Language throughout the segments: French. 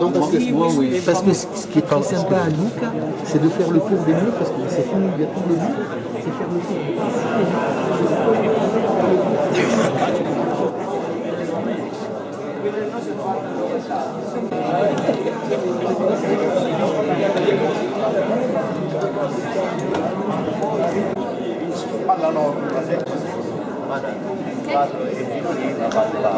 Non, parce que ce qui est très sympa à Lucca, c'est de faire le tour des murs, parce que c'est tout, il y a tout le mur, c'est faire le tour. Parlano la quadro e fino lì la parte là.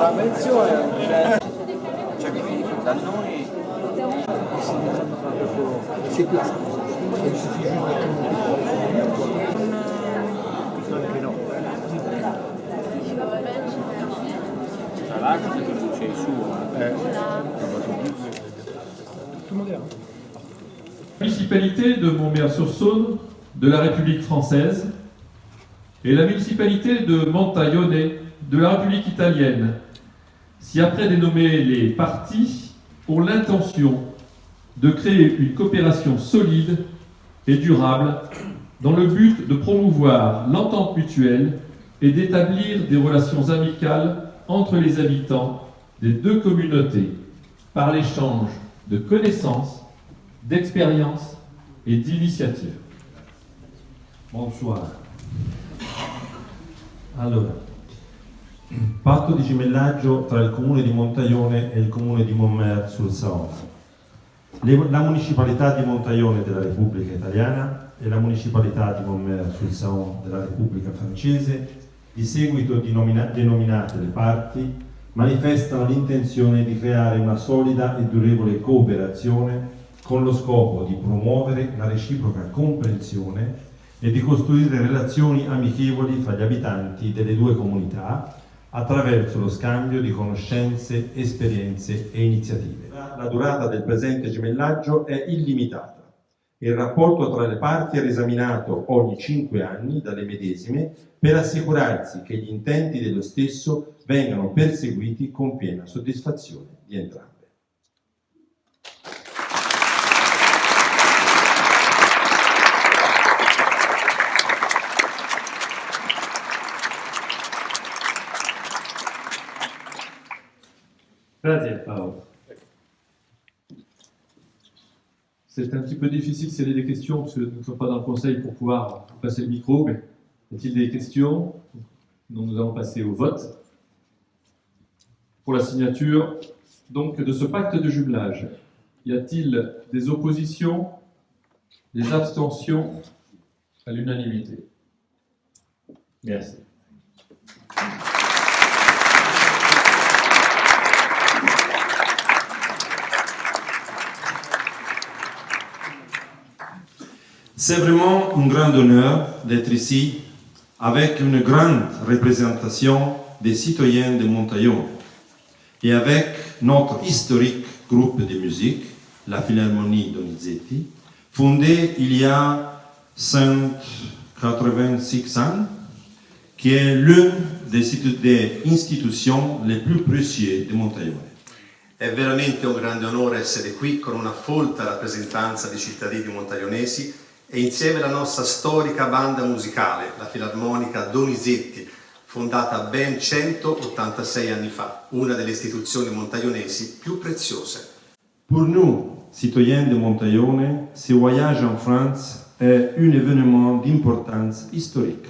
La menzione cioè da noi C'est classe. anche no. Tra l'altro che c'è il suo Municipalité de Montméal-sur-Saône de la République française et la municipalité de Montaione de la République italienne, si après dénommer les parties, ont l'intention de créer une coopération solide et durable dans le but de promouvoir l'entente mutuelle et d'établir des relations amicales entre les habitants des deux communautés par l'échange de connaissances, d'expériences et d'initiatives. Bonsoir. Allora, patto di gemellaggio tra il comune di Montaione e il comune di Montmerle-sur-Saône. La municipalità di Montaione della Repubblica Italiana e la municipalità di Montmerle-sur-Saône della Repubblica Francese, di seguito denominate le parti, manifestano l'intenzione di creare una solida e durevole cooperazione con lo scopo di promuovere la reciproca comprensione e di costruire relazioni amichevoli fra gli abitanti delle due comunità attraverso lo scambio di conoscenze, esperienze e iniziative. La durata del presente gemellaggio è illimitata. Il rapporto tra le parti è riesaminato ogni 5 anni dalle medesime per assicurarsi che gli intenti dello stesso vengano perseguiti con piena soddisfazione di entrambi. Grazie Paolo. C'est un petit peu difficile s'il y a des questions, parce que nous ne sommes pas dans le conseil pour pouvoir passer le micro, mais y a-t-il des questions? Donc nous allons passer au vote pour la signature donc, de ce pacte de jumelage. Y a-t-il des oppositions, des abstentions à l'unanimité? Merci. C'est vraiment un grand honneur d'être ici avec une grande représentation des citoyens de Montaione et avec notre historique groupe de musique, la Philharmonie Donizetti, fondée il y a 186 ans, qui est l'une des institutions les plus précieuses de Montaione. È veramente un grande onore essere qui con una folta rappresentanza di cittadini montaionesi e insieme la nostra storica banda musicale, la Filarmonica Donizetti, fondata ben 186 anni fa, una delle istituzioni montaionesi più preziose. Pour nous, citoyens de Montaione, ce voyage en France est un événement d'importance historique.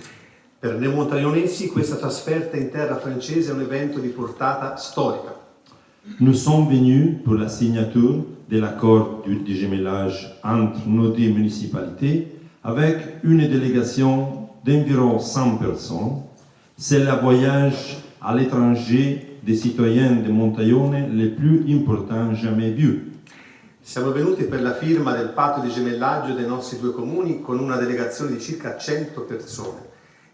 Per noi montaionesi questa trasferta in terra francese è un evento di portata storica. Nous sommes venus pour la signature de l'accord de gemellage entre nos deux municipalités avec une délégation d'environ 100 personnes. C'est le voyage à l'étranger des citoyens de Montaione le plus important jamais vu. Siamo venuti per la firma del patto di gemellaggio dei nostri due comuni con una delegazione di circa 100 persone.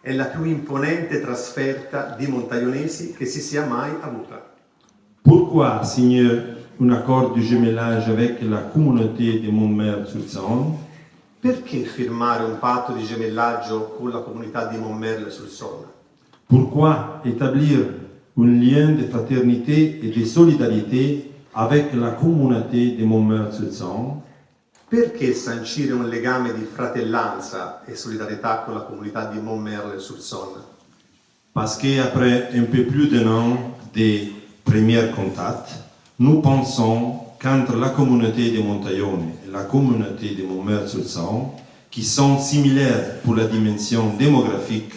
È la più imponente trasferta di montaionesi che si sia mai avuta. Pourquoi signer un accord de jumelage avec la communauté de Montmerle-sur-Saône? Perché firmare un patto di gemellaggio con la comunità di Montmerle-sur-Saône? Pourquoi établir un lien de fraternité et de solidarité avec la communauté de Montmerle-sur-Saône? Perché sancire un legame di fratellanza e solidarietà con la comunità di Montmerle-sur-Saône? Parce qu'après un peu plus d'un an des premiers contacts, nous pensons qu'entre la communauté de Montaillone et la communauté de Montmerle-sur-Saône, qui sont similaires pour la dimension démographique,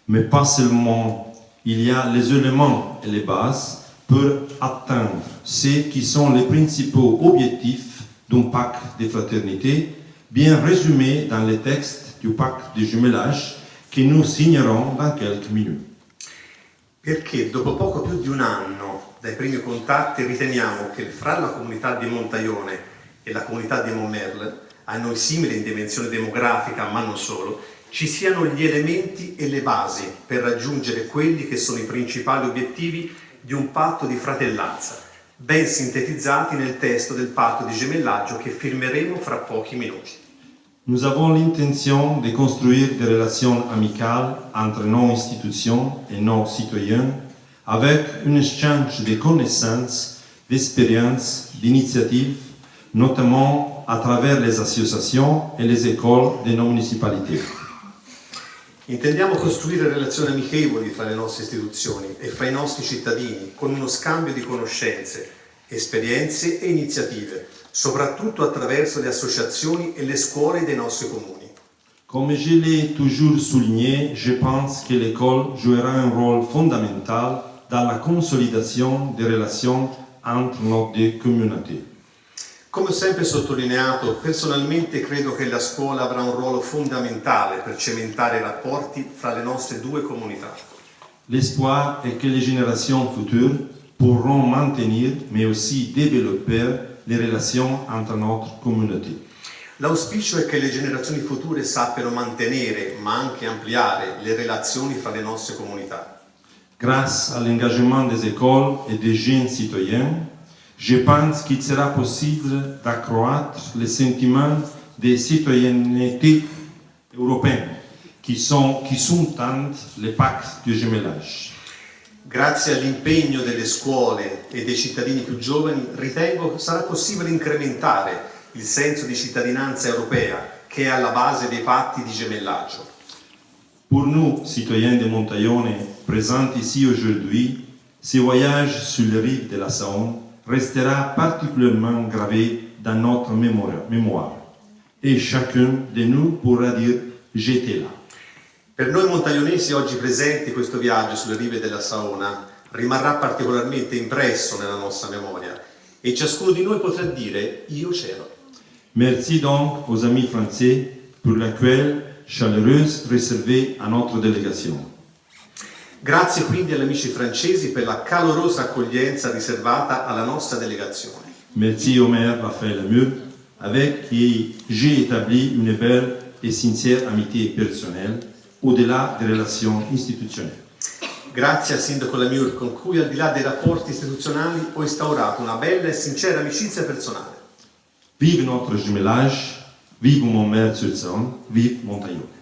mais pas seulement, il y a les éléments et les bases pour atteindre ceux qui sont les principaux objectifs d'un pacte de fraternité, bien résumé dans les textes du pacte de jumelage que nous signerons dans quelques minutes. Perché dopo poco più di un anno dai primi contatti riteniamo che fra la comunità di Montaione e la comunità di Montmerle, a noi simili in dimensione demografica ma non solo, ci siano gli elementi e le basi per raggiungere quelli che sono i principali obiettivi di un patto di fratellanza, ben sintetizzati nel testo del patto di gemellaggio che firmeremo fra pochi minuti. Nous avons l'intention de construire des relations amicales entre nos institutions et nos citoyens avec un échange de connaissances, d'expériences, d'initiatives, notamment à travers les associations et les écoles de nos municipalités. Intendiamo costruire relazioni amichevoli fra le nostre istituzioni e fra i nostri cittadini con uno scambio di conoscenze, esperienze e iniziative, soprattutto attraverso le associazioni e le scuole dei nostri comuni. Comme je l'ai toujours souligné, je pense que l'école jouera un rôle fondamental dans la consolidation des relations entre nos deux communautés. Come ho sempre sottolineato, personalmente credo che la scuola avrà un ruolo fondamentale per cementare i rapporti fra le nostre due comunità. L'espoir est que les générations futures pourront maintenir, mais aussi développer les relations entre notre communauté. L'auspicio è che le generazioni future sappiano mantenere, ma anche ampliare, le relazioni fra le nostre comunità. Grâce à l'engagement des écoles et des jeunes citoyens, je pense qu'il sera possible d'accroître le sentiment de citoyenneté européenne qui sous-tendent le pacte de jumelage. Grazie all'impegno delle scuole e dei cittadini più giovani, ritengo che sarà possibile incrementare il senso di cittadinanza europea che è alla base dei patti di gemellaggio. Pour nous, citoyens de Montaione, présents ici aujourd'hui, ce voyage sur les rives de la Saône restera particulièrement gravé dans notre mémoire. Et chacun de nous pourra dire « j'étais là ». Per noi montaionesi oggi presenti questo viaggio sulle rive della Saona rimarrà particolarmente impresso nella nostra memoria e ciascuno di noi potrà dire io c'ero. Merci donc aux amis français pour l'accueil chaleureux réservé à notre délégation. Grazie quindi agli amici francesi per la calorosa accoglienza riservata alla nostra delegazione. Merci au maire Raphaël Lamure, avec qui j'ai établi une belle et sincère amitié personnelle au-delà des relations institutionnelles. Grazie al sindaco Lamure con cui al di là dei rapporti istituzionali ho instaurato una bella e sincera amicizia personale. Vive notre jumelage, vive Montmerle-sur-Saône, vive Montaione.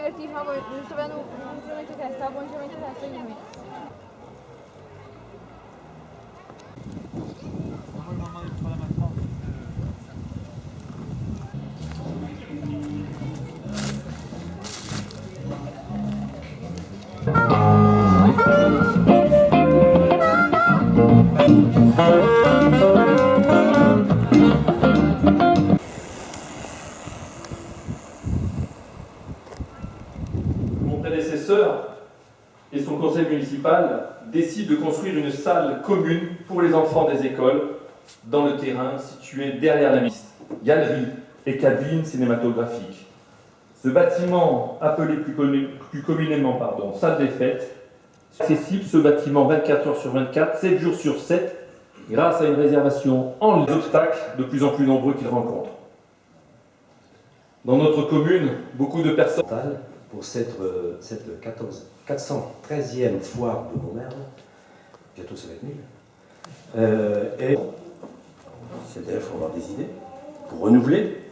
divertiti, ma poi sto vedendo un chilometro che sta buonamente adesso, quindi... Mon prédécesseur et son conseil municipal décident de construire une salle commune pour les enfants des écoles dans le terrain situé derrière la mixte, galerie et cabine cinématographique. Ce bâtiment, appelé plus communément salle des fêtes, est accessible ce bâtiment 24 heures sur 24, 7 jours sur 7, grâce à une réservation en ligne. Les obstacles de plus en plus nombreux qu'il rencontre. Dans notre commune, beaucoup de personnes... Pour cette 413e foire de Montmerne, bientôt ça va être 1000, et c'est-à-dire qu'il faut avoir des idées pour renouveler.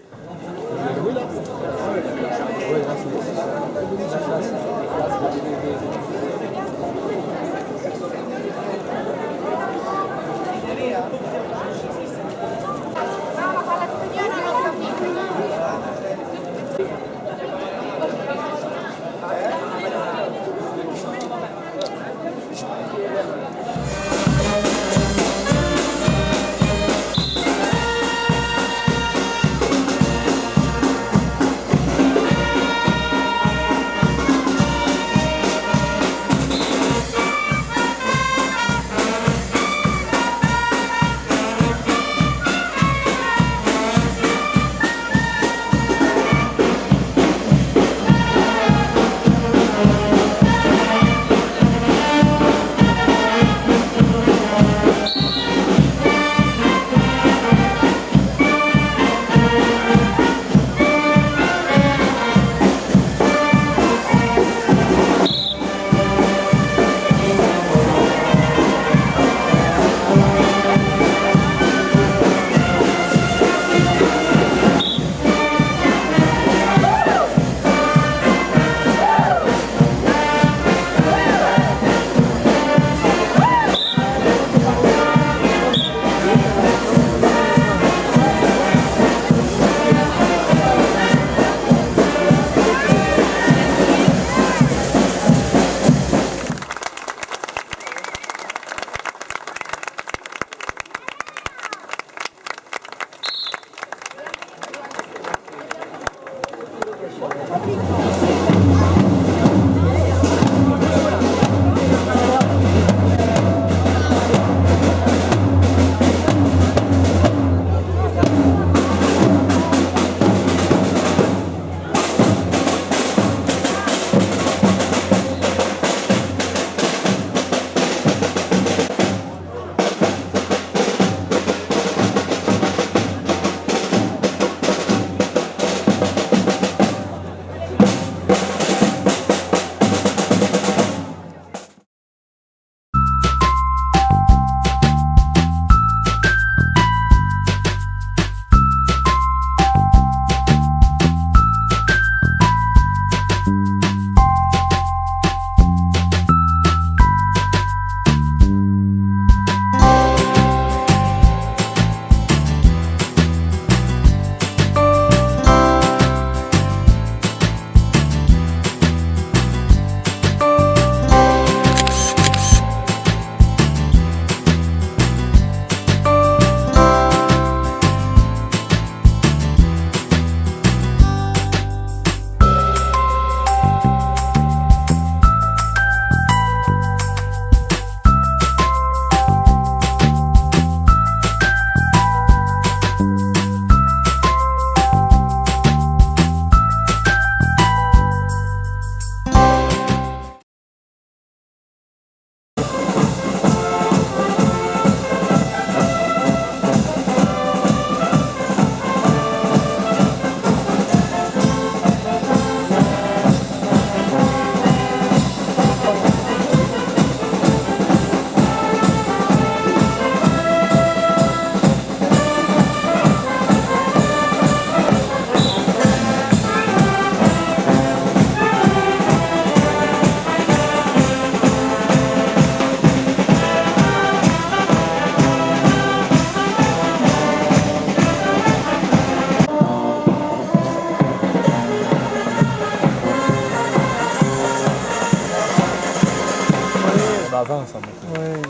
avant ça maintenant. Ouais.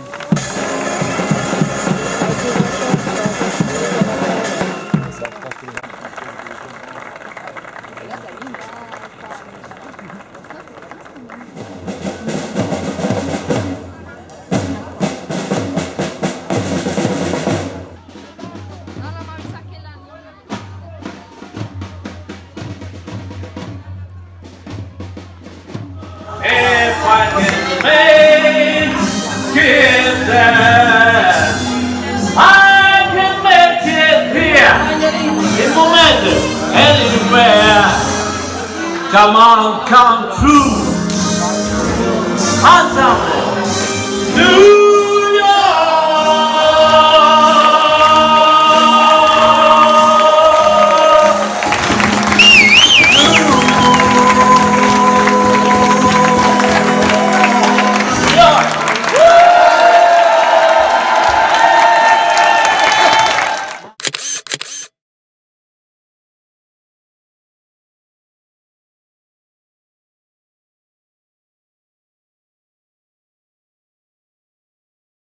Ça prend tout le monde. If I can make it there, I can make it here. In moment, anywhere. Come on, come true. Hands up.